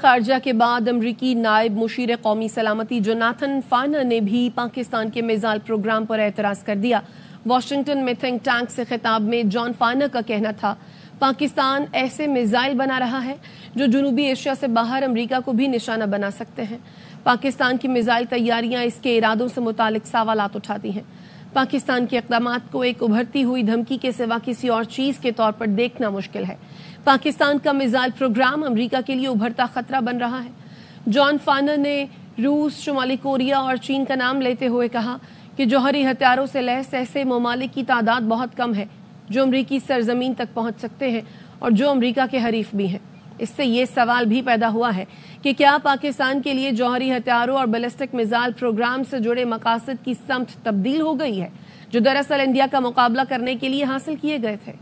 خارجہ کے بعد امریکی نائب مشیر قومی سلامتی جوناتھن فائنر نے بھی پاکستان کے میزائل پروگرام پر اعتراض کر دیا۔ واشنگٹن میں تھنک ٹینک سے خطاب میں جان فائنر کا کہنا تھا پاکستان ایسے میزائل بنا رہا ہے جو جنوبی ایشیا سے باہر امریکہ کو بھی نشانہ بنا سکتے ہیں۔ پاکستان کی میزائل تیاریاں اس کے ارادوں سے متعلق سوالات اٹھاتی ہیں۔ پاکستان کے اقدامات کو ایک ابھرتی ہوئی دھمکی کے سوا کسی اور چیز کے طور پر دیکھنا مشکل ہے۔ پاکستان کا میزائل پروگرام امریکہ کے لیے ابھرتا خطرہ بن رہا ہے۔ جان فائنر نے روس، شمالی کوریا اور چین کا نام لیتے ہوئے کہا کہ جوہری ہتھیاروں سے لیس ایسے ممالک کی تعداد بہت کم ہے جو امریکی سرزمین تک پہنچ سکتے ہیں اور جو امریکہ کے حریف بھی ہیں۔ اس سے یہ سوال بھی پیدا ہوا ہے کہ کیا پاکستان کے لیے جوہری ہتھیاروں اور بیلسٹک میزائل پروگرام سے جڑے مقاصد کی سمت تبدیل ہو گئی ہے جو دراصل انڈیا کا مقابلہ کرنے کے لیے حاصل کیے گئے تھے۔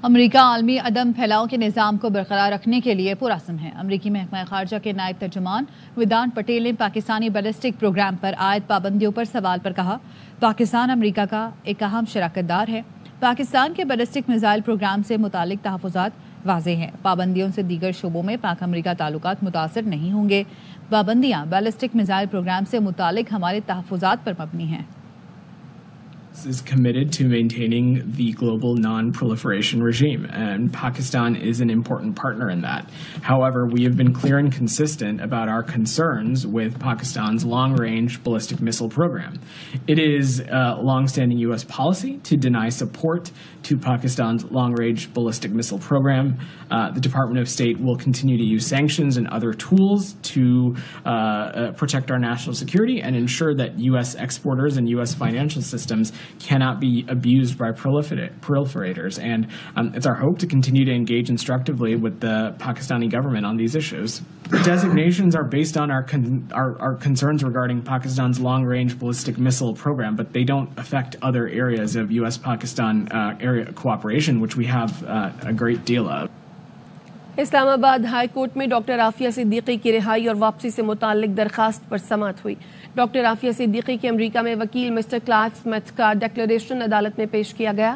امریکہ عالمی عدم پھیلاؤ کے نظام کو برقرار رکھنے کے لیے پرعزم ہے۔ امریکی محکمہ خارجہ کے نائب ترجمان ویدانت پٹیل نے پاکستانی بیلسٹک پروگرام پر عائد پابندیوں پر سوال پر کہا پاکستان امریکہ کا ایک اہم شراکت دار ہے۔ پاکستان کے بیلسٹک میزائل پروگرام سے متعلق تحفظات واضح ہیں۔ پابندیوں سے دیگر شعبوں میں پاک امریکہ تعلقات متاثر نہیں ہوں گے۔ پابندیاں بیلسٹک میزائل پروگرام سے متعلق ہمارے تحفظات پر مبنی ہیں۔ is committed to maintaining the global non-proliferation regime, and Pakistan is an important partner in that. However, we have been clear and consistent about our concerns with Pakistan's long-range ballistic missile program. It is long-standing U.S. policy to deny support to Pakistan's long-range ballistic missile program. The Department of State will continue to use sanctions and other tools to protect our national security and ensure that U.S. exporters and U.S. financial systems cannot be abused by proliferators. And it's our hope to continue to engage instructively with the Pakistani government on these issues. Designations are based on our concerns regarding Pakistan's long-range ballistic missile program, but they don't affect other areas of U.S.-Pakistan area cooperation, which we have a great deal of. اسلام آباد high court میں doctor Aafia Siddiqui کی رہائی اور واپسی سے متعلق درخواست پر سماعت ہوئی۔ ڈاکٹر عافیہ صدیقی کے امریکہ میں وکیل مسٹر کلارک اسمتھ کا ڈکلریشن عدالت میں پیش کیا گیا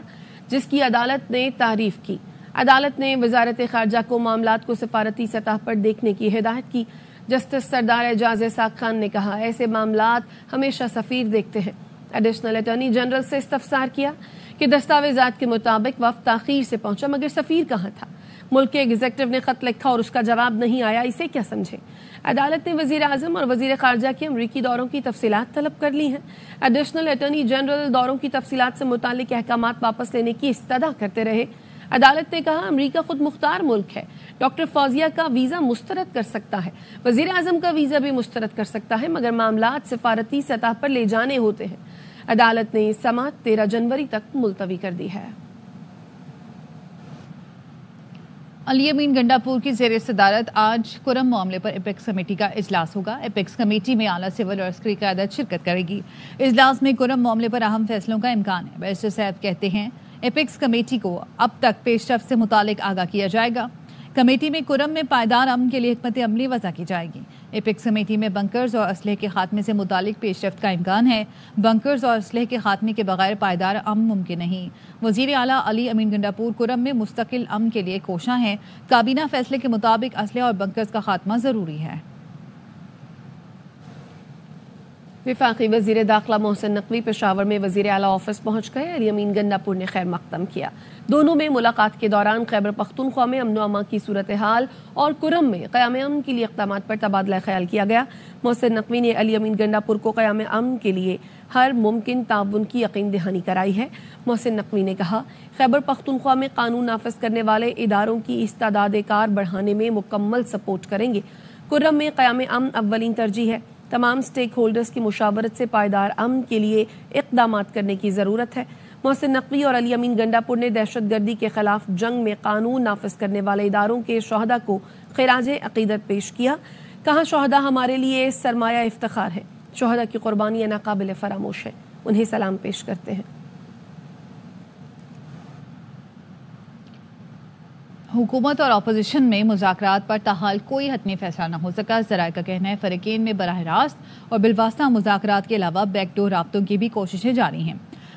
جس کی عدالت نے تعریف کی۔ عدالت نے وزارت خارجہ کو معاملات کو سفارتی سطح پر دیکھنے کی ہدایت کی۔ جسٹس سردار اعجاز اسحاق خان نے کہا ایسے معاملات ہمیشہ سفیر دیکھتے ہیں۔ ایڈیشنل اٹارنی جنرل سے استفسار کیا کہ دستاویزات کے مطابق وفد تاخیر سے پہنچا مگر سفیر کہاں تھا؟ ملک کے ایگزیکٹو نے خط لکھا اور اس کا جواب نہیں آیا، اسے کیا سمجھے؟ عدالت نے وزیر اعظم اور وزیر خارجہ کے امریکی دوروں کی تفصیلات طلب کر لی ہیں۔ ایڈیشنل اٹارنی جنرل دوروں کی تفصیلات سے متعلق احکامات واپس لینے کی استدعا کرتے رہے۔ عدالت نے کہا امریکہ خود مختار ملک ہے، ڈاکٹر فوزیہ کا ویزا مسترد کر سکتا ہے، وزیر اعظم کا ویزا بھی مسترد کر سکتا ہے مگر معاملات سفارتی سطح پر لے جانے ہوتے ہیں۔ عدالت نے سماعت 13 جنوری تک ملتوی کر دی ہے۔ علی امین گنڈاپور کی زیر صدارت آج کرم معاملے پر اپیکس کمیٹی کا اجلاس ہوگا۔ اپیکس کمیٹی میں اعلیٰ سول اور عسکری قیادت شرکت کرے گی۔ اجلاس میں کرم معاملے پر اہم فیصلوں کا امکان ہے۔ بیرسٹر صاحب کہتے ہیں اپیکس کمیٹی کو اب تک پیش رفت سے متعلق آگاہ کیا جائے گا۔ کمیٹی میں کرم میں پائیدار امن کے لیے حکمت عملی وضع کی جائے گی۔ اپیکس کمیٹی میں بنکرز اور اسلحے کے خاتمے سے متعلق پیش رفت کا امکان ہے۔ بنکرز اور اسلحے کے خاتمے کے بغیر پائیدار امن ممکن نہیں۔ وزیر اعلیٰ علی امین گنڈاپور کرم میں مستقل امن کے لیے کوشاں ہیں۔ کابینہ فیصلے کے مطابق اسلحے اور بنکرز کا خاتمہ ضروری ہے۔ وفاقی وزیر داخلہ محسن نقوی پشاور میں وزیر اعلیٰ آفس پہنچ گئے۔ علی امین گنڈاپور نے خیر مقدم کیا۔ دونوں میں ملاقات کے دوران خیبر پختونخوا میں امن و امان کی صورتحال اور کرم میں قیام امن کے لیے اقدامات پر تبادلہ خیال کیا گیا۔ محسن نقوی نے علی امین گنڈاپور کو قیام امن کے لیے ہر ممکن تعاون کی یقین دہانی کرائی ہے۔ محسن نقوی نے کہا خیبر پختونخوا میں قانون نافذ کرنے والے اداروں کی استعداد کار بڑھانے میں مکمل سپورٹ کریں گے۔ کرم میں قیام امن اولین ترجیح ہے۔ تمام سٹیک ہولڈرز کی مشاورت سے پائیدار امن کے لیے اقدامات کرنے کی ضرورت ہے۔ محسن نقوی اور علی امین گنڈاپور نے دہشت گردی کے خلاف جنگ میں قانون نافذ کرنے والے اداروں کے شہداء کو خراج عقیدت پیش کیا۔ کہا شہداء ہمارے لیے سرمایہ افتخار ہے، شہداء کی قربانیاں ناقابل فراموش ہیں، انہیں سلام پیش کرتے ہیں۔ حکومت اور اپوزیشن میں مذاکرات پر تاحال کوئی حتمی فیصلہ نہ ہو سکا۔ ذرائع کا کہنا ہے فریقین میں براہ راست اور بالواسطہ مذاکرات کے علاوہ بیک ڈور رابطوں کی بھی کوششیں جاری ہیں۔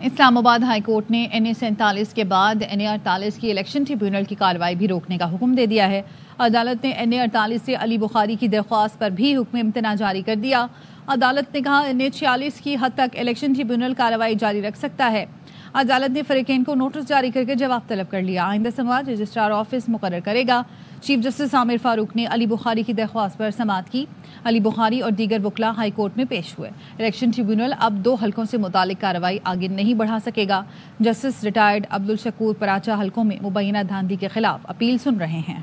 اسلام آباد ہائی کورٹ نے NA47 کے بعد NA48 کی الیکشن ٹریبیونل کی کارروائی بھی روکنے کا حکم دے دیا ہے۔ عدالت نے NA48 سے علی بخاری کی درخواست پر بھی حکم امتناع جاری کر دیا۔ عدالت نے کہا NA46 کی حد تک الیکشن ٹریبیونل کارروائی جاری رکھ سکتا ہے۔ عدالت نے فریقین کو نوٹس جاری کر کے جواب طلب کر لیا۔ آئندہ سماعت رجسٹرار آفس مقرر کرے گا۔ چیف جسٹس عامر فاروق نے علی بخاری کی درخواست پر سماعت کی۔ علی بخاری اور دیگر وکلاء ہائی کورٹ میں پیش ہوئے۔ الیکشن ٹریبیونل اب 2 حلقوں سے متعلق کارروائی آگے نہیں بڑھا سکے گا۔ جسٹس ریٹائرڈ عبدالشکور پراچا حلقوں میں مبینہ دھاندلی کے خلاف اپیل سن رہے ہیں۔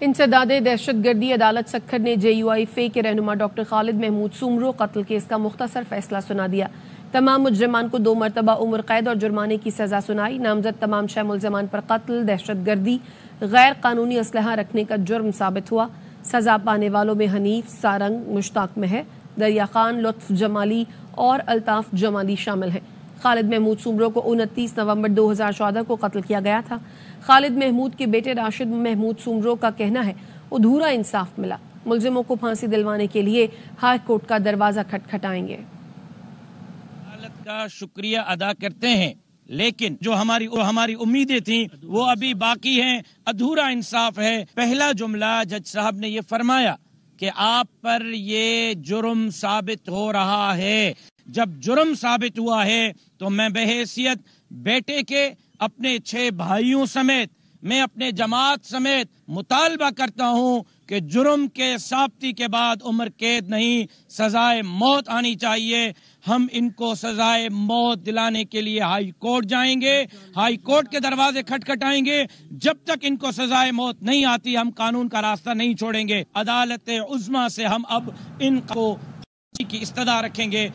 انسداد دہشت گردی عدالت سکھر نے JUI فے کے رہنما ڈاکٹر خالد محمود سومرو قتل کیس کا مختصر فیصلہ سنا دیا۔ تمام مجرمان کو 2 مرتبہ عمر قید اور جرمانے کی سزا سنائی۔ نامزد تمام شہ ملزمان پر قتل، دہشت گردی، غیر قانونی اسلحہ رکھنے کا جرم ثابت ہوا۔ سزا پانے والوں میں حنیف، سارنگ، مشتاق مہر، دریا خان، لطف جمالی اور الطاف جمالی شامل ہیں۔ خالد محمود سومرو کو 29 نومبر 2014 کو قتل کیا گیا تھا۔ خالد محمود کے بیٹے راشد محمود سومرو کا کہنا ہے ادھورا انصاف ملا۔ ملزموں کو پھانسی دلوانے کے لیے ہائی کورٹ کا دروازہ کھٹکھٹائیں گے۔ عدالت کا شکریہ ادا کرتے ہیں، لیکن جو ہماری امیدیں تھیں وہ ابھی باقی ہیں، ادھورا انصاف ہے۔ پہلا جملہ جج صاحب نے یہ فرمایا کہ آپ پر یہ جرم ثابت ہو رہا ہے۔ جب جرم ثابت ہوا ہے تو میں بحیثیت بیٹے کے، اپنے 6 بھائیوں سمیت، میں اپنے جماعت سمیت مطالبہ کرتا ہوں کہ جرم کے ثابتی کے بعد عمر قید نہیں، سزائے موت آنی چاہیے۔ ہم ان کو سزائے موت دلانے کے لیے ہائی کورٹ جائیں گے، ہائی کورٹ کے دروازے کھٹکھٹائیں گے۔ جب تک ان کو سزائے موت نہیں آتی ہم قانون کا راستہ نہیں چھوڑیں گے۔ عدالت عظمیٰ سے ہم اب ان کو کی استدعا رکھیں گے۔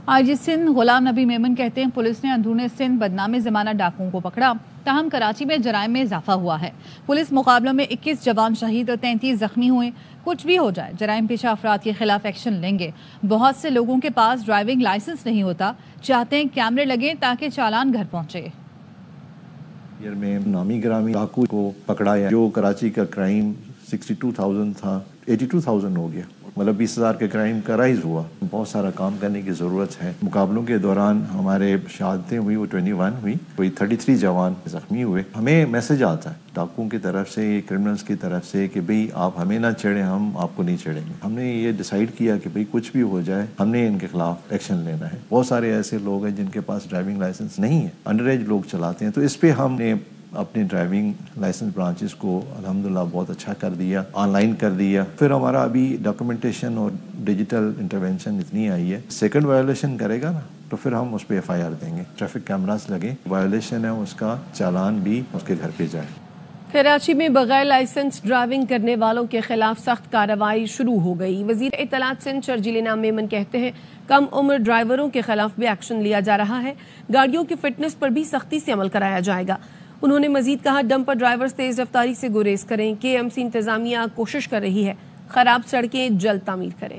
آئی سندھ غلام نبی میمن کہتے ہیں پولیس نے اندرون سندھ بدنام زمانہ ڈاکوؤں کو پکڑا، تاہم کراچی میں جرائم میں اضافہ ہوا ہے۔ پولیس مقابلوں میں 21 جوان شہید اور 33 زخمی ہوئے۔ کچھ بھی ہو جائے جرائم پیشہ افراد کے خلاف ایکشن لیں گے۔ بہت سے لوگوں کے پاس ڈرائیونگ لائسنس نہیں ہوتا، چاہتے ہیں کیمرے لگیں تاکہ چالان گھر پہنچے۔ میں نامی گرامی ڈاکو کو پکڑا ہے، جو کراچی کا کرائم 62,000 تھا 82,000 ہو گیا، مطلب 20,000 کے کرائم کا رائز ہوا۔ بہت سارا کام کرنے کی ضرورت ہے۔ مقابلوں کے دوران ہمارے شہادتیں ہوئی، وہ 21 ہوئی، کوئی 33 جوان زخمی ہوئے۔ ہمیں میسج آتا ہے ڈاکوؤں کی طرف سے، کرمنلز کی طرف سے کہ بھئی آپ ہمیں نہ چھیڑیں، ہم آپ کو نہیں چھیڑیں گے۔ ہم نے یہ ڈیسائیڈ کیا کہ بھئی کچھ بھی ہو جائے ہم نے ان کے خلاف ایکشن لینا ہے۔ بہت سارے ایسے لوگ ہیں جن کے پاس ڈرائیونگ لائسنس نہیں ہے، انڈر ایج لوگ چلاتے ہیں، تو اس پہ ہم نے اپنے ڈرائیونگ لائسنس برانچز کو الحمدللہ بہت اچھا کر دیا، آن لائن کر دیا۔ پھر ہمارا ابھی ڈاکومنٹیشن اور ڈیجیٹل انٹرونشن اتنی آئی ہے، سیکنڈ وائلیشن کرے گا نا تو پھر ہم اس پہ FIR دیں گے۔ ٹریفک کیمراز لگے، وائلیشن ہے اس کا چالان بھی اس کے گھر پہ جائے۔ کراچی میں بغیر لائسنس ڈرائیونگ کرنے والوں کے خلاف سخت کارروائی شروع ہو گئی۔ وزیر اطلاعات سندھ شرجیل انعام میمن کہتے ہیں کم عمر ڈرائیوروں کے خلاف بھی ایکشن لیا جا رہا ہے، گاڑیوں کی فٹنس پر بھی سختی سے عمل کرایا جائے گا۔ انہوں نے مزید کہا ڈمپر ڈرائیورز تیز رفتاری سے گریز کریں، KMC انتظامیہ کوشش کر رہی ہے خراب سڑکیں جلد تعمیر کرے۔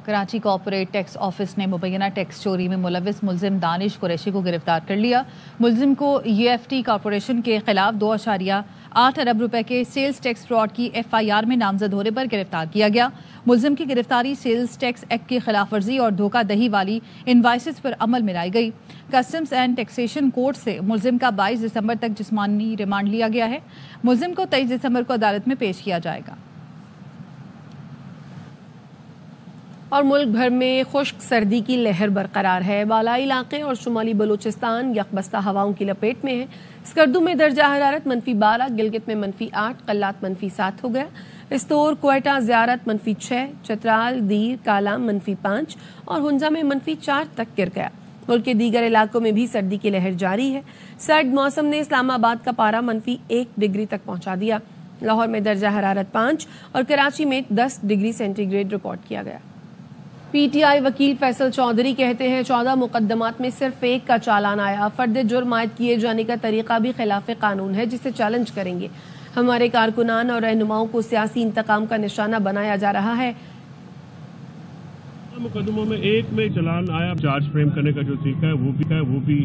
کراچی کارپوریٹ ٹیکس آفس نے مبینہ ٹیکس چوری میں ملوث ملزم دانش قریشی کو گرفتار کر لیا۔ ملزم کو UFT کارپوریشن کے خلاف 2.8 ارب روپے کے سیلز ٹیکس فراڈ کی FIR میں نامزد ہونے پر گرفتار کیا گیا۔ ملزم کی گرفتاری سیلز ٹیکس ایکٹ کی خلاف ورزی اور دھوکہ دہی والی انوائسز پر عمل میں لائی گئی۔ کسٹمز اینڈ ٹیکسیشن کورٹ سے ملزم کا 22 دسمبر تک جسمانی ریمانڈ لیا گیا ہے۔ ملزم کو 23 دسمبر کو عدالت میں پیش کیا جائے گا۔ اور ملک بھر میں خشک سردی کی لہر برقرار ہے۔ بالائی علاقے اور شمالی بلوچستان یکبستہ ہواؤں کی لپیٹ میں ہیں۔ اسکردو میں درجہ حرارت -12، گلگت میں -8، قلات -7 ہو گیا۔ استور، کوئٹہ، زیارت -6، چترال، دیر، کالام -5 اور ہنزا میں -4 تک گر گیا۔ ملک کے دیگر علاقوں میں بھی سردی کی لہر جاری ہے۔ سرد موسم نے اسلام آباد کا پارہ -1 ڈگری تک پہنچا دیا۔ لاہور میں درجہ حرارت 5 اور کراچی میں 10 ڈگری سینٹی گریڈ ریکارڈ کیا گیا۔ PTI وکیل فیصل چودھری کہتے ہیں 14 مقدمات میں صرف 1 کا چالان آیا۔ فرد جرم عائد کیے جانے کا طریقہ بھی خلاف قانون ہے جسے چیلنج کریں گے۔ ہمارے کارکنان اور رہنماؤں کو سیاسی انتقام کا نشانہ بنایا جا رہا ہے۔ مقدموں میں 1 میں چالان آیا، چارج فریم کرنے کا جو طریقہ ہے وہ بھی